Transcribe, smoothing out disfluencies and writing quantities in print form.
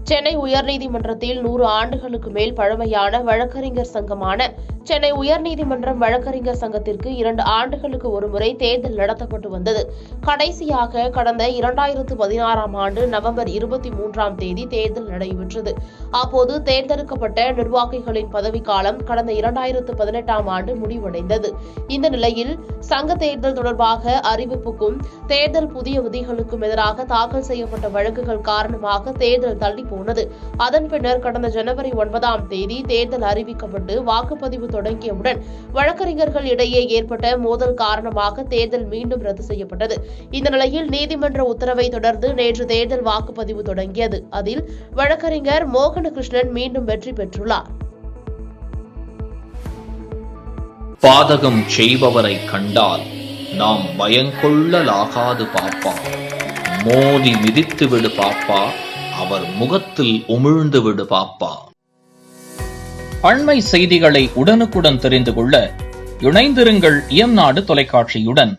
சென்னை உயர்நீதிமன்றத்தில் 100 ஆண்டுகளுக்கு மேல் பழமையான வழக்கறிஞர் சங்கமான சென்னை உயர்நீதிமன்றம் வழக்கறிஞர் சங்கத்திற்கு 2 ஆண்டுகளுக்கு ஒருமுறை தேர்தல் நடத்தப்பட்டு வந்தது. கடைசியாக கடந்த 2016ஆம் ஆண்டு நவம்பர் 23ஆம் தேதி தேர்தல் நடைபெற்றது. அப்போது தேர்ந்தெடுக்கப்பட்ட நிர்வாகிகளின் பதவிக்காலம் கடந்த 2018ஆம் ஆண்டு முடிவடைந்தது. இந்த நிலையில் சங்க தேர்தல் தொடர்பாக அறிவிப்புக்கும் தேர்தல் புதிய விதிகளுக்கும் எதிராக தாக்கல் செய்யப்பட்ட வழக்குகள் காரணமாக தேர்தல் தள்ளி போனது. அதன் பின்னர் கடந்த ஜனவரி 9ஆம் தேதி தேர்தல் அறிவிக்கப்பட்டு வாக்குப்பதிவு தொடங்கியவுடன் வழக்கறிஞர்கள் இடையே ஏற்பட்ட மோதல் காரணமாக தேர்தல் மீண்டும் ரத்து செய்யப்பட்டது. இந்த நிலையில் நீதிமன்ற உத்தரவை தொடர்ந்து நேற்று தேர்தல் வாக்குப்பதிவு தொடங்கியது. அதில் வழக்கறிஞர் மோகனகிருஷ்ணன் மீண்டும் வெற்றி பெற்றுள்ளார். பாதகம் செய்பவரை கண்டால் நாம் பயங்கொள்ளலாகாது பாப்பா, மோதி மிதித்து விடு பாப்பா, அவர் முகத்தில் உமிழ்ந்து விடு பாப்பா. அண்மை செய்திகளை உடனுக்குடன் தெரிந்து கொள்ள இணைந்திருங்கள் இயம்நாடு தொலைக்காட்சியுடன்.